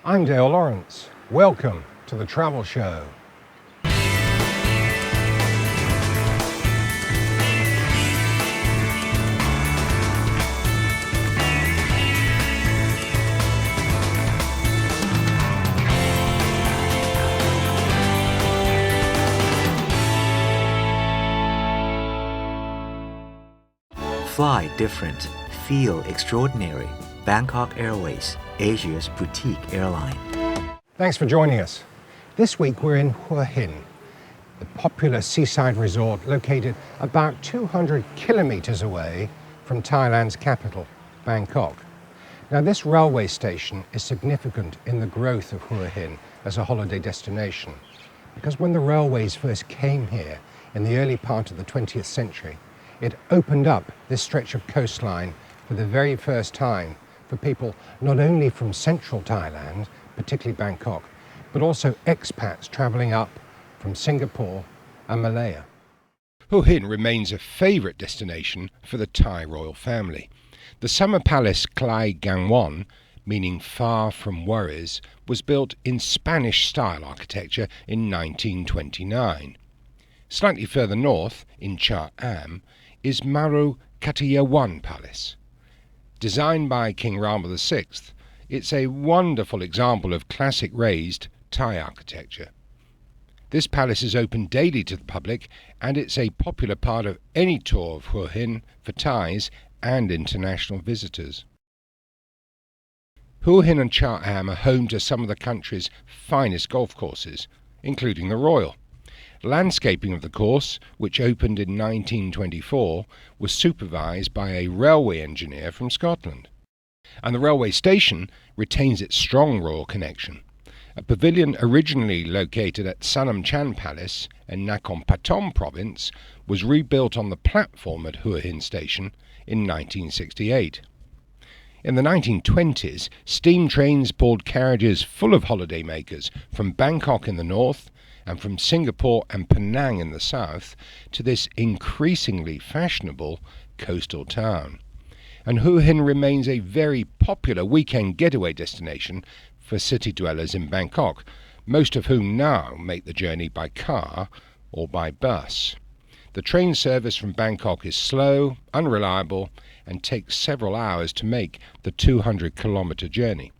I'm Dale Lawrence. Welcome to the Travel Show. Fly different, feel extraordinary. Bangkok Airways, Asia's boutique airline. Thanks for joining us. This week we're in Hua Hin, the popular seaside resort located about 200 kilometers away from Thailand's capital, Bangkok. Now, this railway station is significant in the growth of Hua Hin as a holiday destination, because when the railways first came here in the early part of the 20th century, it opened up this stretch of coastline for the very first time for people not only from central Thailand, particularly Bangkok, but also expats travelling up from Singapore and Malaya. Hua Hin remains a favourite destination for the Thai royal family. The summer palace Klai Gangwon, meaning far from worries, was built in Spanish-style architecture in 1929. Slightly further north, in Cha Am, is Maru Kathiawar Palace. Designed by King Rama VI, it's a wonderful example of classic raised Thai architecture. This palace is open daily to the public, and it's a popular part of any tour of Hua Hin for Thais and international visitors. Hua Hin and Cha Am are home to some of the country's finest golf courses, including the Royal. Landscaping of the course, which opened in 1924, was supervised by a railway engineer from Scotland. And the railway station retains its strong royal connection. A pavilion originally located at Sanam Chan Palace in Nakhon Pathom province was rebuilt on the platform at Hua Hin station in 1968. In the 1920s, steam trains pulled carriages full of holidaymakers from Bangkok in the north and from Singapore and Penang in the south to this increasingly fashionable coastal town. And Hua Hin remains a very popular weekend getaway destination for city dwellers in Bangkok, most of whom now make the journey by car or by bus. The train service from Bangkok is slow, unreliable, and takes several hours to make the 200-kilometre journey.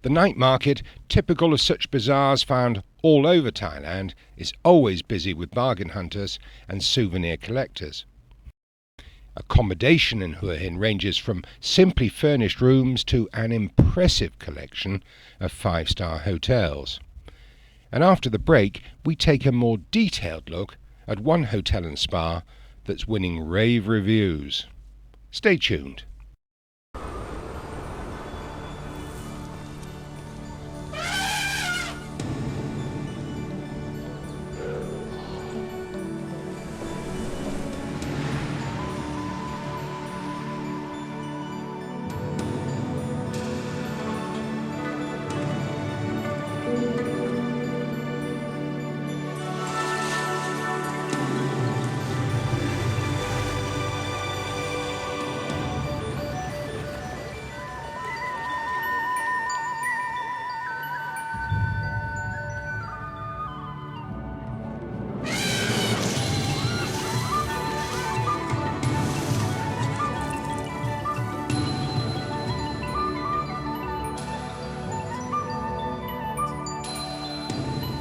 The night market, typical of such bazaars found all over Thailand, is always busy with bargain hunters and souvenir collectors. Accommodation in Hua Hin ranges from simply furnished rooms to an impressive collection of five-star hotels. And after the break, we take a more detailed look at one hotel and spa that's winning rave reviews. Stay tuned.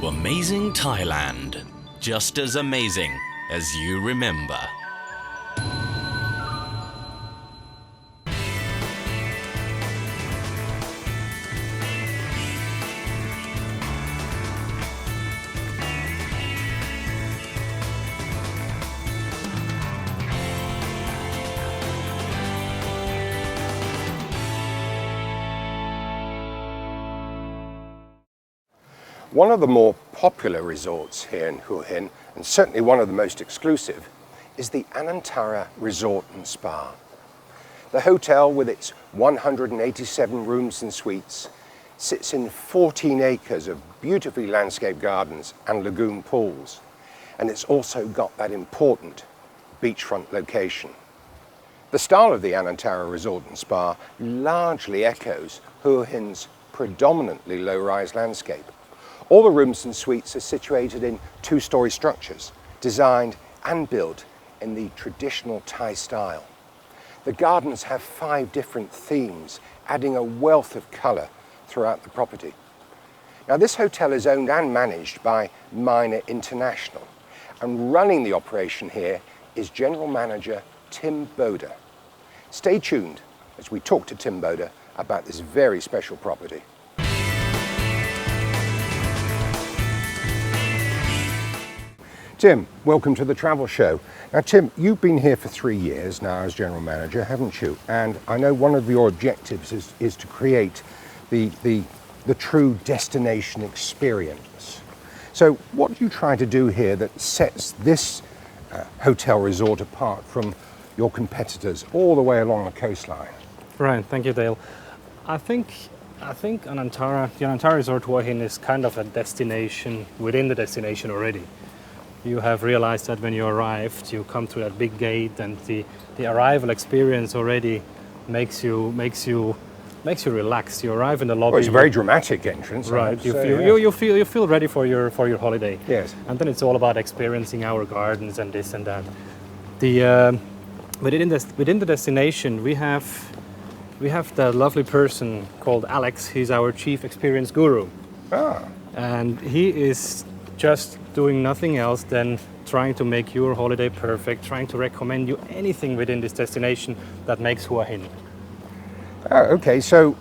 Amazing Thailand, just as amazing as you remember. One of the more popular resorts here in Hua Hin, and certainly one of the most exclusive, is the Anantara Resort and Spa. The hotel, with its 187 rooms and suites, sits in 14 acres of beautifully landscaped gardens and lagoon pools, and it's also got that important beachfront location. The style of the Anantara Resort and Spa largely echoes Hua Hin's predominantly low-rise landscape. All the rooms and suites are situated in two-story structures, designed and built in the traditional Thai style. The gardens have 5 different themes, adding a wealth of colour throughout the property. Now, this hotel is owned and managed by Minor International, and running the operation here is General Manager Tim Boda. Stay tuned as we talk to Tim Boda about this very special property. Tim, welcome to the Travel Show. Now, Tim, you've been here for 3 years now as General Manager, haven't you? And I know one of your objectives is to create the true destination experience. So what do you try to do here that sets this hotel resort apart from your competitors all the way along the coastline? Right, thank you, Dale. I think Anantara, the Anantara Resort Hua Hin is kind of a destination within the destination already. You have realized that when you arrived, you come through that big gate, and the arrival experience already makes you relax. You arrive in the lobby. Well, it's a very dramatic entrance. Right. You feel ready for your holiday. Yes. And then it's all about experiencing our gardens and this and that. Within the destination, we have the lovely person called Alex. He's our chief experience guru. Ah. And he is just doing nothing else than trying to make your holiday perfect, trying to recommend you anything within this destination that makes Hua Hin. Oh, okay. So,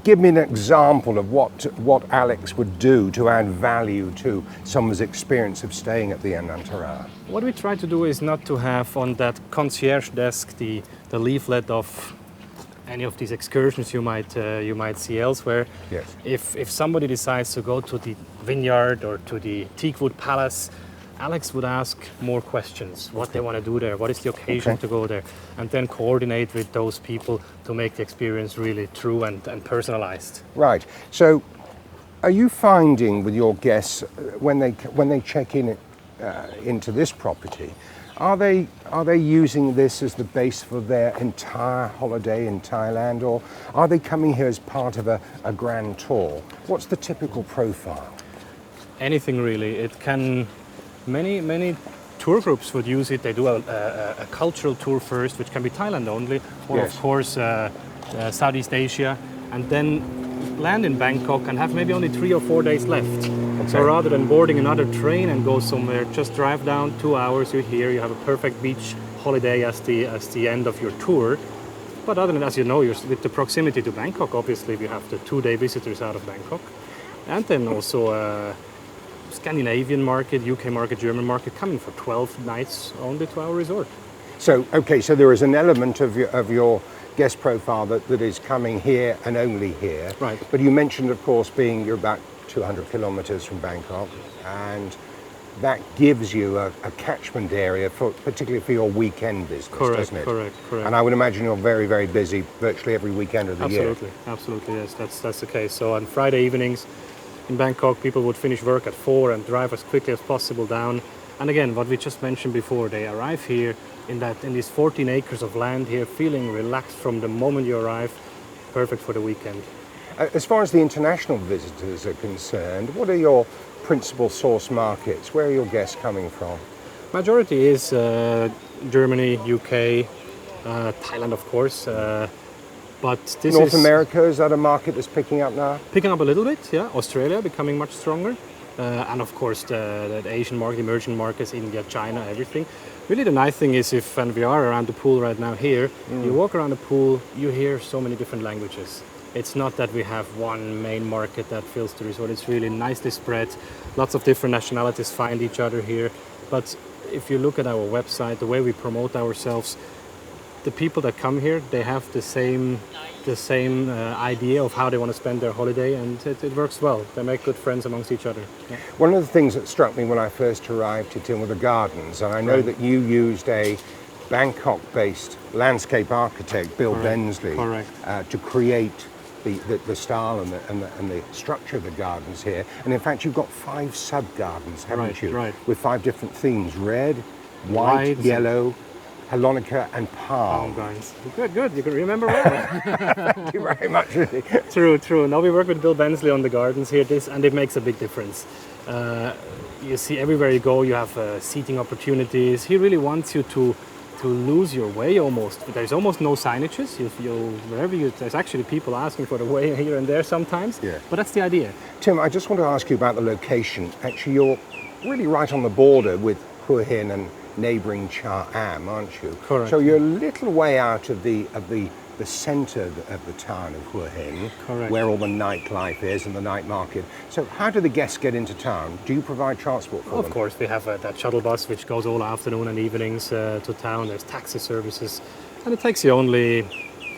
give me an example of what Alex would do to add value to someone's experience of staying at the Anantara. What we try to do is not to have on that concierge desk the leaflet of any of these excursions you might see elsewhere. Yes. If somebody decides to go to the vineyard or to the Teakwood Palace, Alex would ask more questions, what they want to do there, what is the occasion to go there, and then coordinate with those people to make the experience really true and personalized. Right. So, are you finding with your guests when they check in into this property, are they using this as the base for their entire holiday in Thailand, or are they coming here as part of a grand tour? What's the typical profile? Anything really. It can. Many tour groups would use it. They do a cultural tour first, which can be Thailand only, or Yes. of course Southeast Asia, and then land in Bangkok and have maybe only 3 or 4 days left. So rather than boarding another train and go somewhere, just drive down 2 hours, you're here, you have a perfect beach holiday as the end of your tour. But other than, as you know, with the proximity to Bangkok, obviously we have the 2-day visitors out of Bangkok. And then also Scandinavian market, UK market, German market, coming for 12 nights only to our resort. So, okay, so there is an element of your guest profile that is coming here and only here. Right. But you mentioned, of course, you're about 200 kilometers from Bangkok, and that gives you a catchment area, particularly for your weekend business, doesn't it? Correct. And I would imagine you're very, very busy virtually every weekend of the year. Absolutely, yes, that's the case. So on Friday evenings in Bangkok, people would finish work at 4 and drive as quickly as possible down. And again, what we just mentioned before, they arrive here in these 14 acres of land here, feeling relaxed from the moment you arrive, perfect for the weekend. As far as the international visitors are concerned, what are your principal source markets? Where are your guests coming from? Majority is Germany, UK, Thailand, of course. But this North America, is that a market that's picking up now? Picking up a little bit, yeah. Australia becoming much stronger. And of course the Asian market, emerging markets, India, China, everything. Really the nice thing is and we are around the pool right now here, you walk around the pool, you hear so many different languages. It's not that we have one main market that fills the resort. It's really nicely spread. Lots of different nationalities find each other here. But if you look at our website, the way we promote ourselves, the people that come here, they have the same idea of how they want to spend their holiday, and it works well. They make good friends amongst each other. Yeah. One of the things that struck me when I first arrived at Tim were the gardens, and I know that you used a Bangkok-based landscape architect, Bill Bensley, to create the style and the structure of the gardens here. And in fact, you've got 5 sub-gardens, haven't you? Right. With 5 different themes: red, white, yellow, Helonica and Palm palm. vines. Good. You can remember well. Thank you very much. True. Now we work with Bill Bensley on the gardens here, and it makes a big difference. You see, everywhere you go, you have seating opportunities. He really wants you to lose your way almost. There's almost no signages. There's actually people asking for the way here and there sometimes. Yeah. But that's the idea. Tim, I just want to ask you about the location. Actually, you're really right on the border with Hua Hin and neighbouring Cha Am, aren't you? Correct. So you're a little way out of the centre of the town of Hua Hin, Correct. where all the nightlife is and the night market. So how do the guests get into town? Do you provide transport for them? Of course, we have that shuttle bus which goes all afternoon and evenings to town. There's taxi services, and it takes you only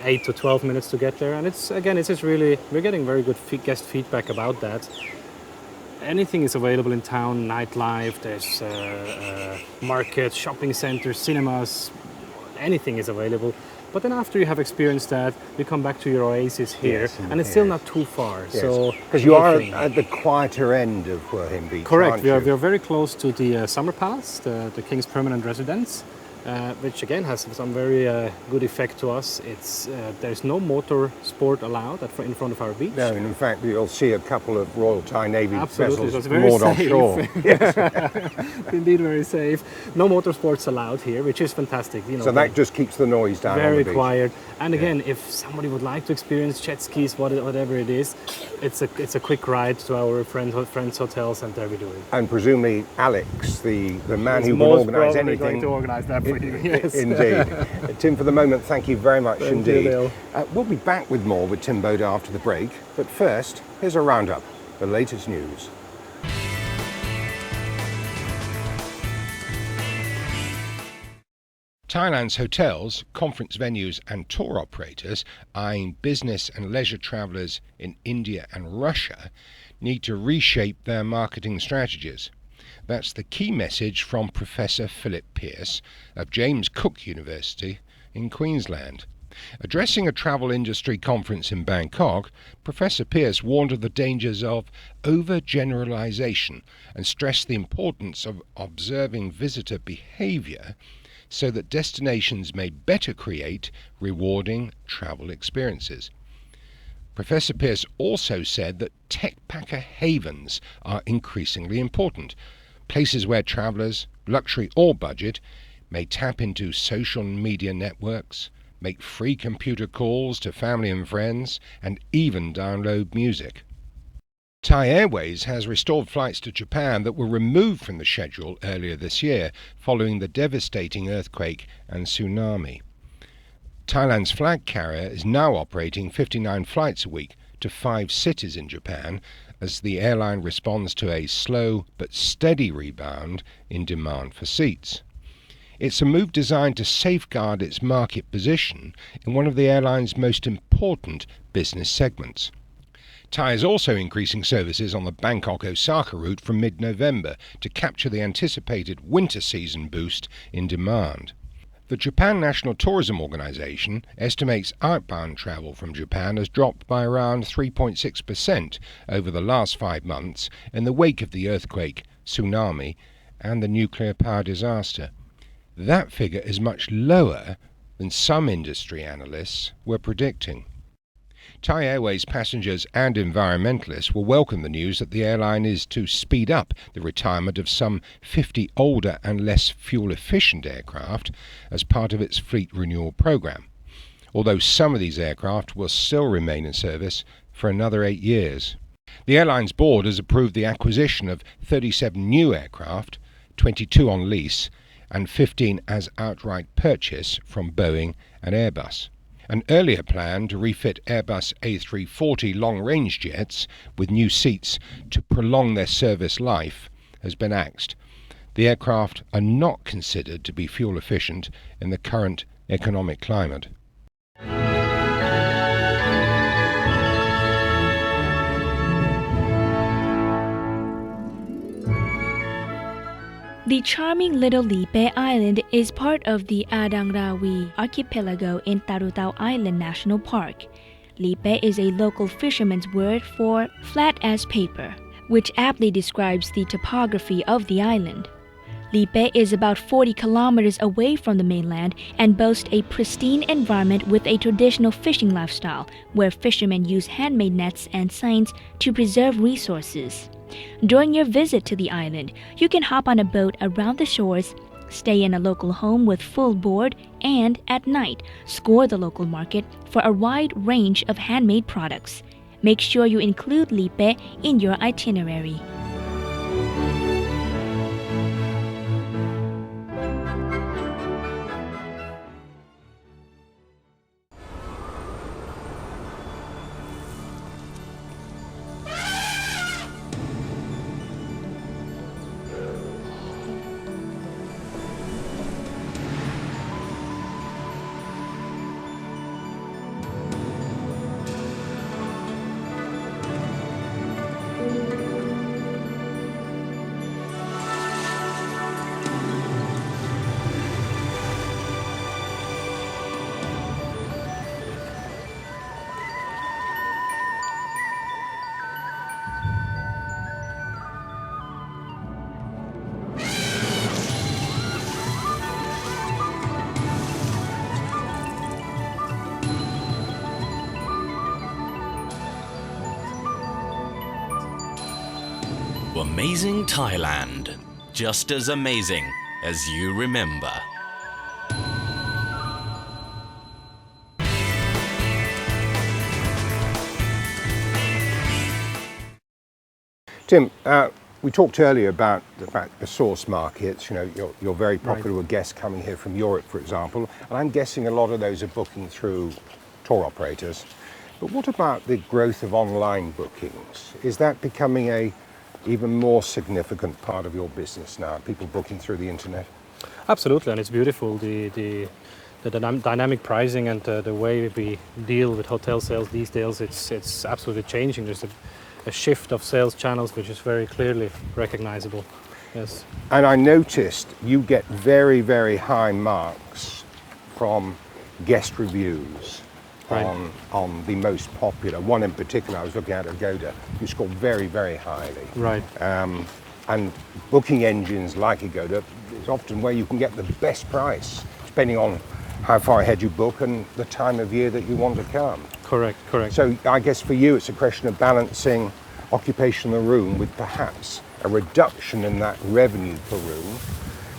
8 to 12 minutes to get there. And it's just really, we're getting very good guest feedback about that. Anything is available in town, nightlife, there's markets, shopping centers, cinemas, anything is available. But then after you have experienced that, we come back to your oasis here, Yes, and it's still not too far. Yes. So Because you are anything. at the quieter end of Hua Hin Beach, Correct. aren't We are you? very close to the Summer Palace, the King's permanent residence, which again has some very good effect to us. There's no motor sport allowed in front of our beach. No, and in fact, you'll see a couple of Royal Thai Navy Absolutely, so vessels it's very moored safe. offshore. Indeed, very safe. No motorsports allowed here, which is fantastic. You know, So that just keeps the noise down on very the beach. quiet. And again, if somebody would like to experience jet skis, whatever it is, it's a quick ride to our friends' hotels, and there we do it. And presumably Alex, the man He's who will most organise probably anything. going to organise that for you. Yes. Indeed. Tim, for the moment, thank you very much Thank you, indeed. Dale. We'll be back with more with Tim Boda after the break. But first, here's a roundup, the latest news. Thailand's hotels, conference venues and tour operators eyeing business and leisure travellers in India and Russia need to reshape their marketing strategies. That's the key message from Professor Philip Pearce of James Cook University in Queensland. Addressing a travel industry conference in Bangkok, Professor Pearce warned of the dangers of overgeneralization and stressed the importance of observing visitor behavior so that destinations may better create rewarding travel experiences. Professor Pearce also said that tech packer havens are increasingly important, places where travellers, luxury or budget, may tap into social media networks, make free computer calls to family and friends, and even download music. Thai Airways has restored flights to Japan that were removed from the schedule earlier this year following the devastating earthquake and tsunami. Thailand's flag carrier is now operating 59 flights a week to 5 cities in Japan as the airline responds to a slow but steady rebound in demand for seats. It's a move designed to safeguard its market position in one of the airline's most important business segments. Thai is also increasing services on the Bangkok-Osaka route from mid-November to capture the anticipated winter season boost in demand. The Japan National Tourism Organization estimates outbound travel from Japan has dropped by around 3.6% over the last 5 months in the wake of the earthquake, tsunami, and the nuclear power disaster. That figure is much lower than some industry analysts were predicting. Thai Airways passengers and environmentalists will welcome the news that the airline is to speed up the retirement of some 50 older and less fuel-efficient aircraft as part of its fleet renewal program, although some of these aircraft will still remain in service for another 8 years. The airline's board has approved the acquisition of 37 new aircraft, 22 on lease, and 15 as outright purchase from Boeing and Airbus. An earlier plan to refit Airbus A340 long-range jets with new seats to prolong their service life has been axed. The aircraft are not considered to be fuel efficient in the current economic climate. The charming little Lipe Island is part of the Adang Rawi archipelago in Tarutao Island National Park. Lipe is a local fisherman's word for flat as paper, which aptly describes the topography of the island. Lipe is about 40 kilometers away from the mainland and boasts a pristine environment with a traditional fishing lifestyle where fishermen use handmade nets and seines to preserve resources. During your visit to the island, you can hop on a boat around the shores, stay in a local home with full board, and at night, score the local market for a wide range of handmade products. Make sure you include Lipe in your itinerary. Amazing Thailand. Just as amazing as you remember. Tim, we talked earlier about the source markets. You know, you're very popular with guests coming here from Europe, for example, and I'm guessing a lot of those are booking through tour operators. But what about the growth of online bookings? Is that becoming a even more significant part of your business now, people booking through the internet? Absolutely, and it's beautiful, the dynamic pricing and the way we deal with hotel sales these days, it's absolutely changing. There's a shift of sales channels which is very clearly recognizable. Yes. And I noticed you get very, very high marks from guest reviews. Right. On the most popular one in particular. I was looking at Agoda. You scored very, very highly. Right. And booking engines like Agoda is often where you can get the best price, depending on how far ahead you book and the time of year that you want to come. Correct. So I guess for you, it's a question of balancing occupation of the room with perhaps a reduction in that revenue per room.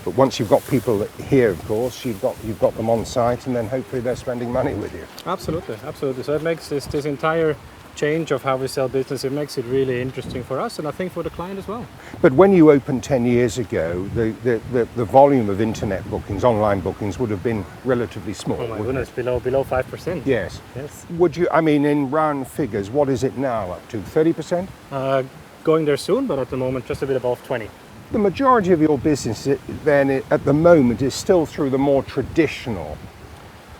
But once you've got people here, of course, you've got them on site, and then hopefully they're spending money with you. Absolutely. So it makes this entire change of how we sell business, it makes it really interesting for us and I think for the client as well. But when you opened 10 years ago, the volume of internet bookings, online bookings, would have been relatively small. Oh my goodness, below 5%. Yes. Yes. Would you, I mean, in round figures, what is it now up to? 30%? Going there soon, but at the moment just a bit above 20. The majority of your business then at the moment is still through the more traditional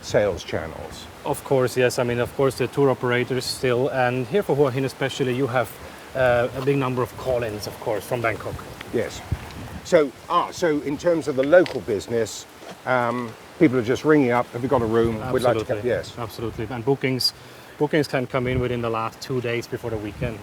sales channels. Of course, yes. I mean, of course, the tour operators still, and here for Hua Hin especially, you have a big number of call-ins, of course, from Bangkok. Yes. So in terms of the local business, people are just ringing up. Have you got a room? Absolutely. We'd like to come. Yes. Absolutely. And bookings can come in within the last 2 days before the weekend.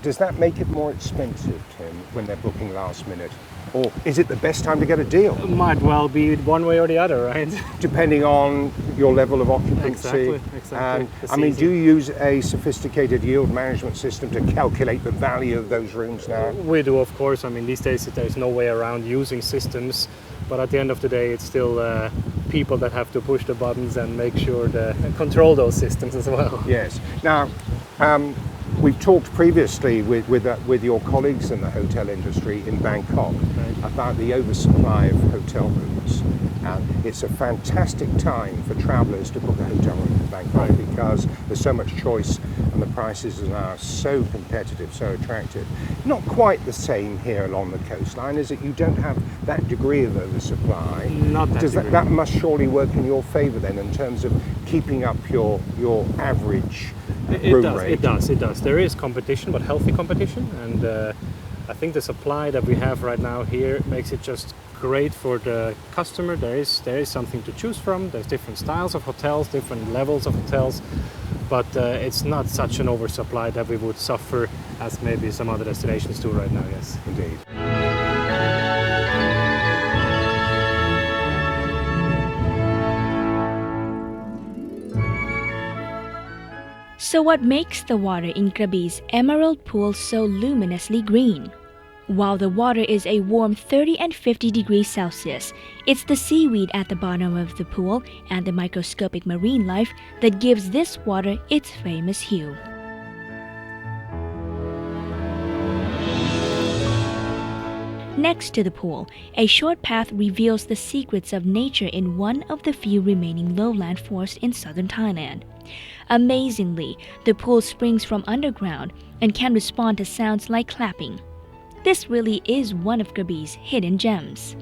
Does that make it more expensive, Tim, when they're booking last minute? Or is it the best time to get a deal? It might well be one way or the other, right? Depending on your level of occupancy. Exactly. And, I mean, do you use a sophisticated yield management system to calculate the value of those rooms now? We do, of course. I mean, these days there's no way around using systems, but at the end of the day, it's still people that have to push the buttons and make sure to control those systems as well. Yes. Now, we've talked previously with your colleagues in the hotel industry in Bangkok about the oversupply of hotel rooms. And it's a fantastic time for travellers to book a hotel room in Bangkok because there's so much choice and the prices are now so competitive, so attractive. Not quite the same here along the coastline, is it? You don't have that degree of oversupply. Not that degree. That must surely work in your favour then in terms of keeping up your average room rate. It does. There is competition, but healthy competition, and I think the supply that we have right now here makes it just great for the customer. There is something to choose from. There's different styles of hotels, different levels of hotels, but it's not such an oversupply that we would suffer as maybe some other destinations do right now. Yes, Indeed. So what makes the water in Krabi's emerald pool so luminously green? While the water is a warm 30 and 50 degrees Celsius, it's the seaweed at the bottom of the pool and the microscopic marine life that gives this water its famous hue. Next to the pool, a short path reveals the secrets of nature in one of the few remaining lowland forests in southern Thailand. Amazingly, the pool springs from underground and can respond to sounds like clapping. This really is one of Krabi's hidden gems.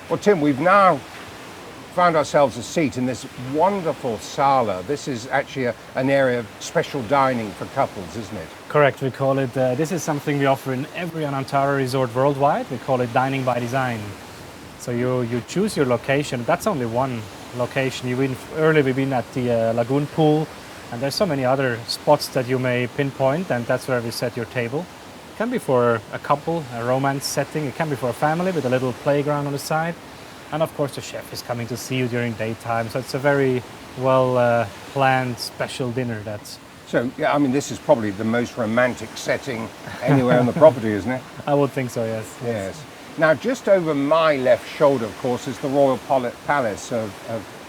Well, Tim, we've now found ourselves a seat in this wonderful sala. This is actually an area of special dining for couples, isn't it? Correct, we call it, this is something we offer in every Anantara resort worldwide. We call it dining by design. So you choose your location. That's only one location. Earlier we've been at the lagoon pool, and there's so many other spots that you may pinpoint, and that's where we set your table. It can be for a couple, a romance setting. It can be for a family with a little playground on the side. And of course the chef is coming to see you during daytime. So it's a very well planned special dinner. So, yeah, I mean, this is probably the most romantic setting anywhere on the property, isn't it? I would think so, yes. Yes. Now, just over my left shoulder, of course, is the Royal Palace of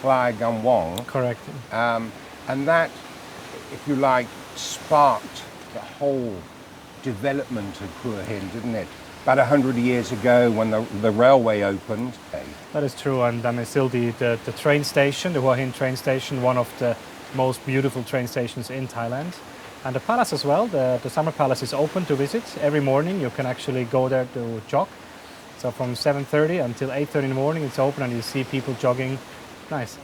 Plai Gangwon. Correct. And that, if you like, sparked the whole development of Hua Hin, didn't it? About 100 years ago when the railway opened. That is true, and I mean, still the train station, the Hua Hin train station, one of the most beautiful train stations in Thailand. And the palace as well, the summer palace is open to visit. Every morning you can actually go there to jog. So from 7:30 until 8:30 in the morning it's open and you see people jogging. Nice.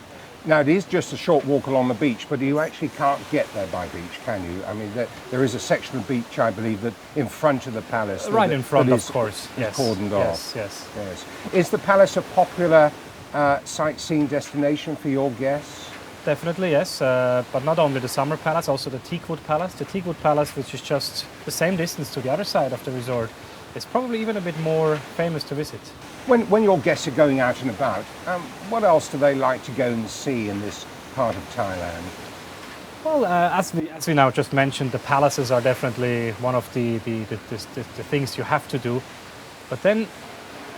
Now, it is just a short walk along the beach, but you actually can't get there by beach, can you? I mean, there is a section of beach, I believe, that in front of the palace. Right in front, of course. Yes. Cordoned off. Yes. Is the palace a popular sightseeing destination for your guests? Definitely, yes. But not only the summer palace, also the Teakwood Palace. The Teakwood Palace, which is just the same distance to the other side of the resort, is probably even a bit more famous to visit. When your guests are going out and about, what else do they like to go and see in this part of Thailand? Well, as we now just mentioned, the palaces are definitely one of the things you have to do. But then,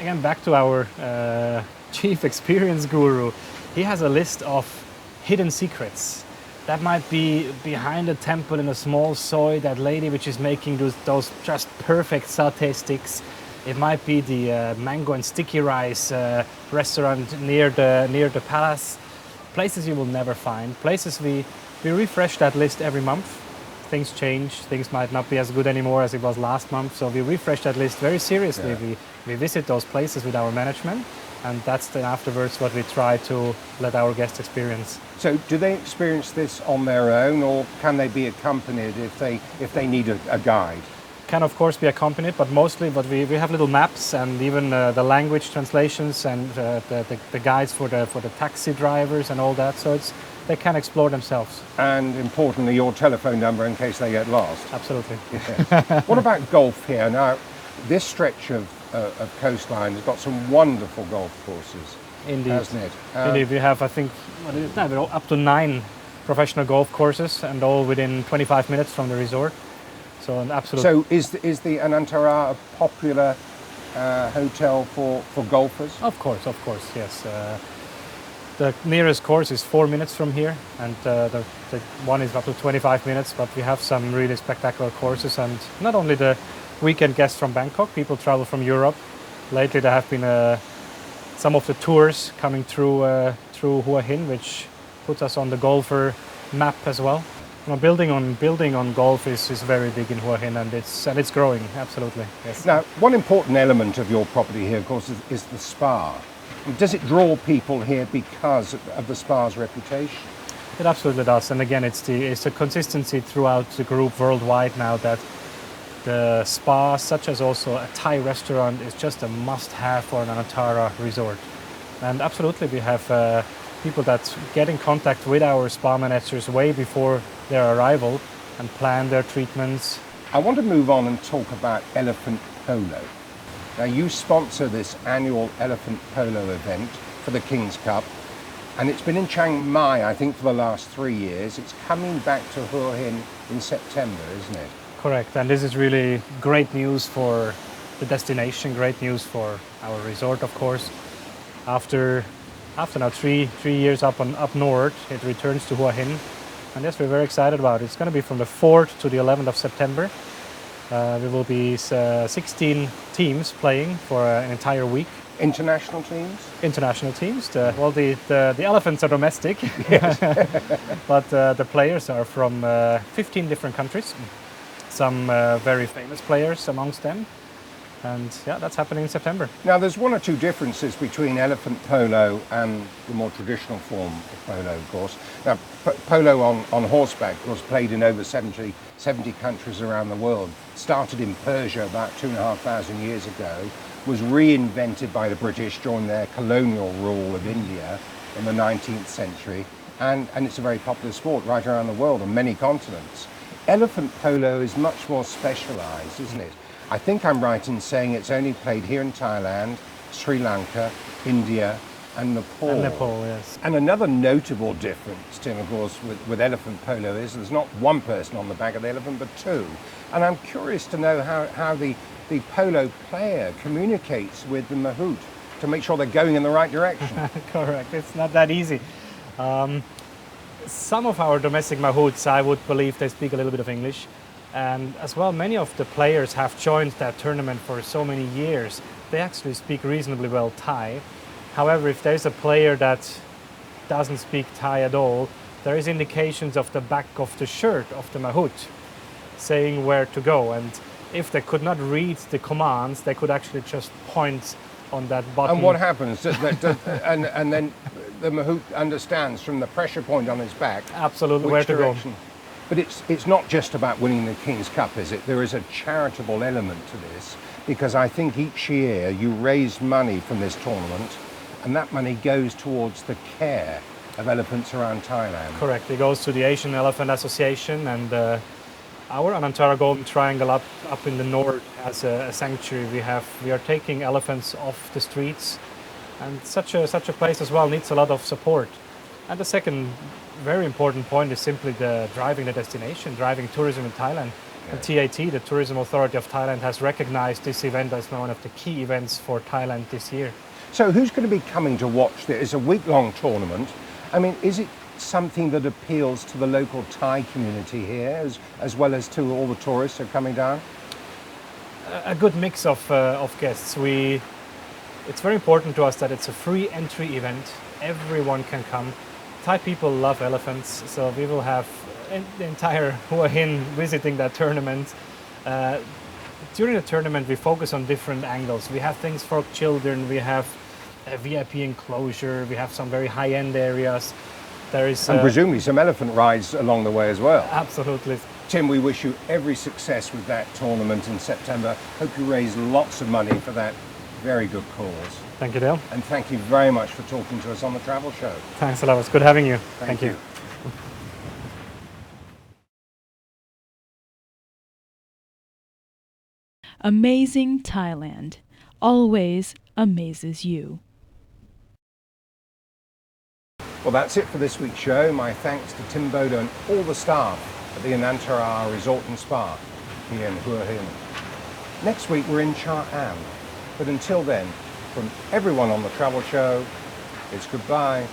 again, back to our chief experience guru, he has a list of hidden secrets. That might be behind a temple in a small soi, that lady which is making those just perfect satay sticks. It might be the mango and sticky rice restaurant near the palace. Places you will never find. Places we refresh that list every month. Things change. Things might not be as good anymore as it was last month. So we refresh that list very seriously. Yeah. We visit those places with our management. And that's then afterwards what we try to let our guests experience. So do they experience this on their own, or can they be accompanied if they need a guide? Can of course be accompanied, but mostly we have little maps and even the language translations and the guides for the taxi drivers and all that. So they can explore themselves. And importantly, your telephone number in case they get lost. Absolutely. Yeah. What about golf here? Now, this stretch of coastline has got some wonderful golf courses. Indeed. Hasn't it? Indeed, we have, I think, up to 9 professional golf courses, and all within 25 minutes from the resort. So an absolute. So is the Anantara a popular hotel for golfers? Of course, yes. The nearest course is 4 minutes from here, and the one is up to 25 minutes. But we have some really spectacular courses, and not only the weekend guests from Bangkok, people travel from Europe. Lately, there have been some of the tours coming through Hua Hin, which puts us on the golfer map as well. You know, building on golf is very big in Hua Hin, and it's growing, absolutely. Yes. Now, one important element of your property here, of course, is the spa. Does it draw people here because of the spa's reputation? It absolutely does, and again, it's the consistency throughout the group worldwide now that the spa, such as also a Thai restaurant, is just a must-have for an Anantara resort. And absolutely, we have people that get in contact with our spa managers way before their arrival and plan their treatments I want to move on and talk about elephant polo. Now, you sponsor this annual elephant polo event for the King's Cup, and it's been in Chiang Mai, I think, for the last 3 years. It's coming back to Hua Hin in September, isn't it? Correct, and this is really great news for the destination, great news for our resort, of course. After now three years up north, it returns to Hua Hin, and yes, we're very excited about it. It's going to be from the 4th to the 11th of September. There will be 16 teams playing for an entire week. International teams? International teams. The elephants are domestic, but the players are from 15 different countries. Some very famous players amongst them. And yeah, that's happening in September. Now, there's one or two differences between elephant polo and the more traditional form of polo, of course. Now, polo on horseback was played in over 70 countries around the world. Started in Persia about 2,500 years ago, was reinvented by the British during their colonial rule of India in the 19th century, and it's a very popular sport right around the world on many continents. Elephant polo is much more specialized, isn't it? I think I'm right in saying it's only played here in Thailand, Sri Lanka, India, and Nepal. And Nepal, yes. And another notable difference, Tim, of course, with elephant polo is there's not one person on the back of the elephant, but two. And I'm curious to know how the polo player communicates with the mahout to make sure they're going in the right direction. Correct, it's not that easy. Some of our domestic mahouts, I would believe they speak a little bit of English. And as well, many of the players have joined that tournament for so many years. They actually speak reasonably well Thai. However, if there's a player that doesn't speak Thai at all, there is indications of the back of the shirt of the mahout saying where to go. And if they could not read the commands, they could actually just point on that button. And what happens? And then the mahout understands from the pressure point on his back absolutely where to direction. go. But it's not just about winning the King's Cup, is it? There is a charitable element to this, because I think each year you raise money from this tournament, and that money goes towards the care of elephants around Thailand. Correct. It goes to the Asian Elephant Association, and our Anantara Golden Triangle up in the north has a sanctuary. We are taking elephants off the streets, and such a place as well needs a lot of support. And the second very important point is simply driving the destination, driving tourism in Thailand. And TAT, the Tourism Authority of Thailand, has recognized this event as one of the key events for Thailand this year. So who's going to be coming to watch this? It's a week-long tournament. I mean, is it something that appeals to the local Thai community here as well as to all the tourists who are coming down? A good mix of guests. It's very important to us that it's a free entry event. Everyone can come. Thai people love elephants, so we will have the entire Hua Hin visiting that tournament. During the tournament, we focus on different angles. We have things for children, we have a VIP enclosure, we have some very high-end areas. There is and presumably some elephant rides along the way as well. Absolutely. Tim, we wish you every success with that tournament in September. Hope you raise lots of money for that very good cause. Thank you, Dale. And thank you very much for talking to us on the Travel Show. Thanks a lot. It was good having you. Thank you. Amazing Thailand always amazes you. Well, that's it for this week's show. My thanks to Tim Bodo and all the staff at the Anantara Resort and Spa here in Hua Hin. Next week we're in Cha Am. But until then, from everyone on the Travel Show, it's goodbye.